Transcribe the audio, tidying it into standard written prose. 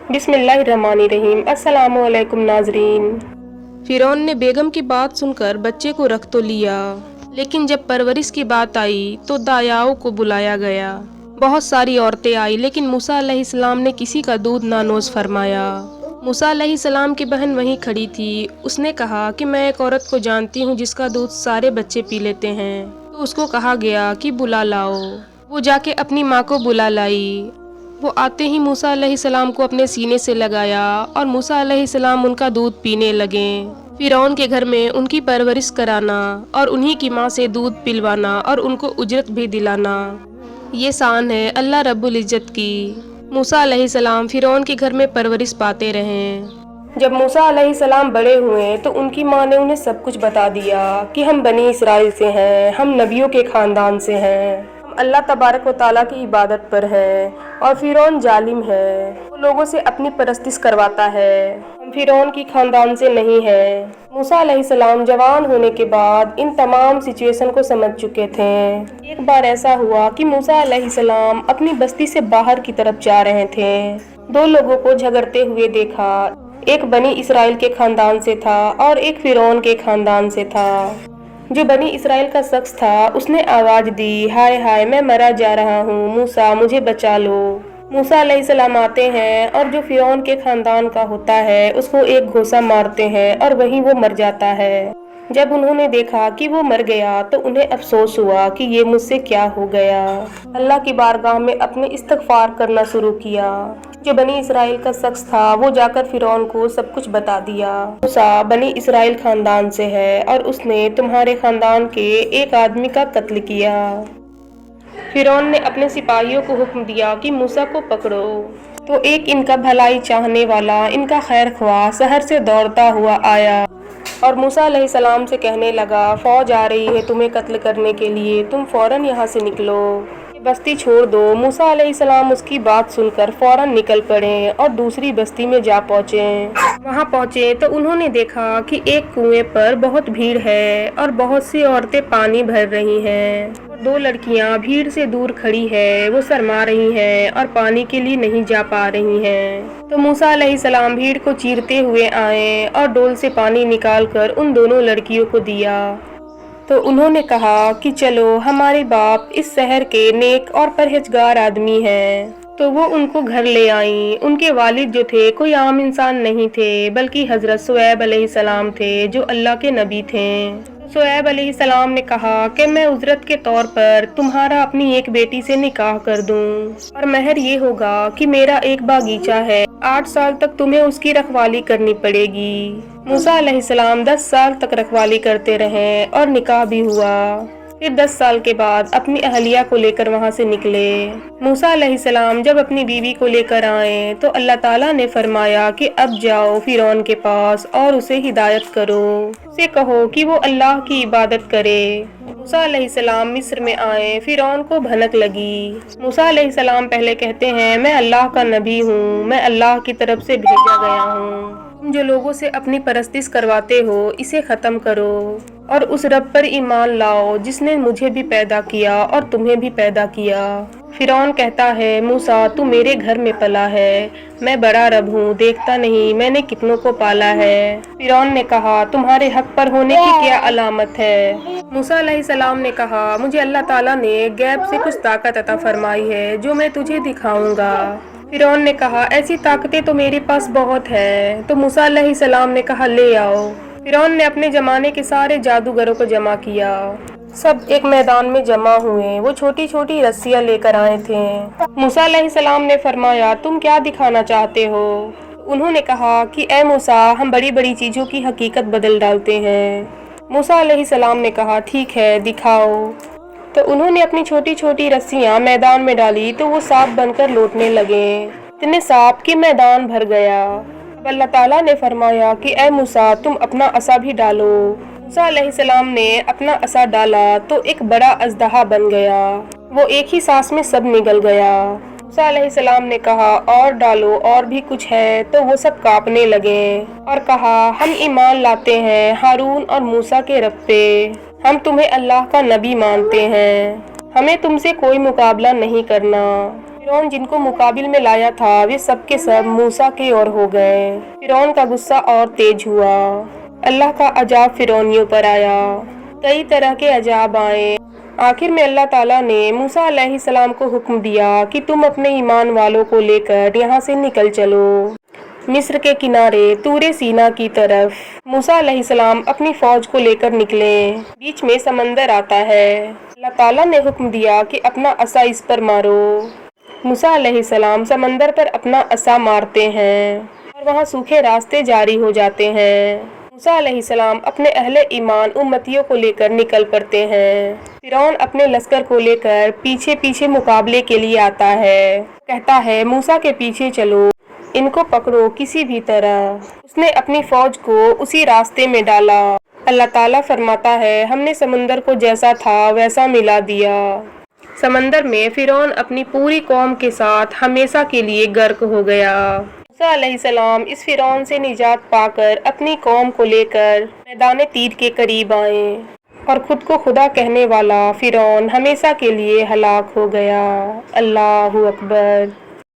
बिस्मिल्लाहिर्रहमानिर्रहीम। अस्सलाम वालेकुम नाजरीन। फिरौन ने बेगम की बात सुनकर बच्चे को रख तो लिया, लेकिन जब परवरिश की बात आई तो दायाओं को बुलाया गया। बहुत सारी औरतें आई, लेकिन मूसा अलैहिस्सलाम ने किसी का दूध ना नोश फरमाया। मूसा अलैहिस्सलाम की बहन वहीं खड़ी थी। उसने कहा कि मैं एक औरत को जानती हूँ जिसका दूध सारे बच्चे पी लेते हैं। तो उसको कहा गया कि बुला लाओ। वो जाके अपनी माँ को बुला लाई। वो आते ही मूसा अलैहिस्सलाम को अपने सीने से लगाया और मूसा अलैहिस्सलाम उनका दूध पीने लगे। फिरौन के घर में उनकी परवरिश कराना और उन्हीं की माँ से दूध पिलवाना और उनको उजरत भी दिलाना, ये शान है अल्लाह रब्बुल इज्जत की। मूसा अलैहिस्सलाम फिरौन के घर में परवरिश पाते रहे। जब मूसा अलैहिस्सलाम बड़े हुए तो उनकी माँ ने उन्हें सब कुछ बता दिया कि हम बनी इसराइल से हैं, हम नबियों के खानदान से हैं, हम अल्लाह तबारक व ताला की इबादत पर हैं और फिरौन जालिम है, वो लोगों से अपनी परस्तिश करवाता है, हम फिरौन की खानदान से नहीं हैं। मूसा अलैहिस्सलाम जवान होने के बाद इन तमाम सिचुएशन को समझ चुके थे। एक बार ऐसा हुआ कि मूसा अलैहिस्सलाम अपनी बस्ती से बाहर की तरफ जा रहे थे। दो लोगों को झगड़ते हुए देखा। एक बनी इसराइल के खानदान से था और एक फिरौन के खानदान से था। जो बनी इसराइल का शख्स था उसने आवाज दी, हाय हाय मैं मरा जा रहा हूँ, मूसा मुझे बचा लो। मूसा अलैहिस्सलाम आते हैं और जो फिरौन के खानदान का होता है उसको एक घोंसा मारते हैं और वहीं वो मर जाता है। जब उन्होंने देखा कि वो मर गया तो उन्हें अफसोस हुआ कि ये मुझसे क्या हो गया। अल्लाह की बारगाह में अपने इस्तगफार करना शुरू किया। जो बनी इसराइल का शख्स था वो जाकर फिरौन को सब कुछ बता दिया। मूसा बनी इसराइल खानदान से है और उसने तुम्हारे खानदान के एक आदमी का कत्ल किया। फिरौन ने अपने सिपाहियों को हुक्म दिया कि मूसा को पकड़ो। तो एक इनका भलाई चाहने वाला, इनका खैर ख्वाह शहर से दौड़ता हुआ आया और मूसा अलैहिस्सलाम से कहने लगा, फौज आ रही है तुम्हें कत्ल करने के लिए, तुम फौरन यहाँ से निकलो, ये बस्ती छोड़ दो। मूसा अलैहिस्सलाम उसकी बात सुनकर फौरन निकल पड़े और दूसरी बस्ती में जा पहुँचे। वहाँ पहुँचे तो उन्होंने देखा कि एक कुएं पर बहुत भीड़ है और बहुत सी औरतें पानी भर रही हैं। दो लड़कियां भीड़ से दूर खड़ी है, वो शर्मा रही हैं और पानी के लिए नहीं जा पा रही हैं। तो मूसा अलैहिस्सलाम भीड़ को चीरते हुए आए और डोल से पानी निकालकर उन दोनों लड़कियों को दिया। तो उन्होंने कहा कि चलो, हमारे बाप इस शहर के नेक और परहेजगार आदमी हैं। तो वो उनको घर ले आई। उनके वालिद जो थे कोई आम इंसान नहीं थे, बल्कि हजरत शुएब अलैहिस्सलाम थे जो अल्लाह के नबी थे। शुएब अलैहिस्सलाम ने कहा कि मैं उजरत के तौर पर तुम्हारा अपनी एक बेटी से निकाह कर दूं और महर ये होगा कि मेरा एक बागीचा है, 8 साल तक तुम्हें उसकी रखवाली करनी पड़ेगी। मूसा अलैहिस्सलाम 10 साल तक रखवाली करते रहे और निकाह भी हुआ। फिर 10 साल के बाद अपनी अहलिया को लेकर वहाँ से निकले। मूसा अलैहिस्सलाम जब अपनी बीवी को लेकर आए तो अल्लाह ताला ने फरमाया कि अब जाओ फिरौन के पास और उसे हिदायत करो, उसे कहो कि वो अल्लाह की इबादत करे। मूसा अलैहिस्सलाम मिस्र में आए। फिरौन को भनक लगी। मूसा अलैहिस्सलाम पहले कहते हैं, मैं अल्लाह का नबी हूँ, मैं अल्लाह की तरफ से भेजा गया हूँ। तुम जो लोगों से अपनी परस्तिश करवाते हो इसे खत्म करो और उस रब पर ईमान लाओ जिसने मुझे भी पैदा किया और तुम्हें भी पैदा किया। फिरौन कहता है, मूसा तू मेरे घर में पला है, मैं बड़ा रब हूँ, देखता नहीं मैंने कितनों को पाला है। फिरौन ने कहा, तुम्हारे हक पर होने की क्या अलामत है? मूसा अलैहिस्सलाम ने कहा, मुझे अल्लाह ताला ने गैब से कुछ ताकत अता फरमाई है जो मैं तुझे दिखाऊंगा। फिरौन ने कहा, ऐसी ताकतें तो मेरे पास बहुत है। तो मूसा अलैहिस्सलाम ने कहा, ले आओ। फिरौन ने अपने जमाने के सारे जादूगरों को जमा किया। सब एक मैदान में जमा हुए। वो छोटी छोटी रस्सियां लेकर आए थे। मूसा अलैहिस्सलाम ने फरमाया, तुम क्या दिखाना चाहते हो? उन्होंने कहा कि ए मूसा, हम बड़ी बड़ी चीजों की हकीकत बदल डालते हैं। मूसा अलैहिस्सलाम ने कहा, ठीक है दिखाओ। तो उन्होंने अपनी छोटी छोटी रस्सियां मैदान में डाली तो वो सांप बनकर लौटने लगे। इतने सांप कि मैदान भर गया। अब अल्लाह ताला ने फरमाया कि ए मूसा, तुम अपना असा भी डालो। मूसा अलैहिस्सलाम ने अपना असा डाला तो एक बड़ा अजदहा बन गया। वो एक ही सांस में सब निगल गया। मूसा अलैहिस्सलाम ने कहा, और डालो, और भी कुछ है? तो वो सब कांपने लगे और कहा, हम ईमान लाते हैं हारून और मूसा के रब पे, हम तुम्हें अल्लाह का नबी मानते हैं, हमें तुमसे कोई मुकाबला नहीं करना। फिरौन जिनको मुकाबिल में लाया था वे सब के सब मूसा के ओर हो गए। फिरौन का गुस्सा और तेज हुआ। अल्लाह का अजाब फिरौनियों पर आया। कई तरह के अजाब आए। आखिर में अल्लाह ताला ने मूसा अलैहिस्सलाम को हुक्म दिया कि तुम अपने ईमान वालों को लेकर यहाँ से निकल चलो मिस्र के किनारे तूरे सीना की तरफ। मूसा अलैहिस्सलाम अपनी फौज को लेकर निकले। बीच में समंदर आता है। अल्लाह ताला ने हुक्म दिया कि अपना असा इस पर मारो। मूसा अलैहिस्सलाम समंदर पर अपना असा मारते हैं और वहाँ सूखे रास्ते जारी हो जाते हैं। मूसा अलैहिस्सलाम अपने अहले ईमान उम्मतियों को लेकर निकल पड़ते हैं। फिरौन अपने लश्कर को लेकर पीछे पीछे मुकाबले के लिए आता है। कहता है मूसा के पीछे चलो, इनको पकड़ो किसी भी तरह। उसने अपनी फौज को उसी रास्ते में डाला। अल्लाह ताला फरमाता है हमने समंदर को जैसा था वैसा मिला दिया। समंदर में फिरौन अपनी पूरी कौम के साथ हमेशा के लिए गर्क हो गया। मूसा अलैहिस्सलाम इस फिरौन से निजात पाकर अपनी कौम को लेकर मैदान तीर के करीब आए और खुद को खुदा कहने वाला फिरौन हमेशा के लिए हलाक हो गया। अल्लाहु अकबर।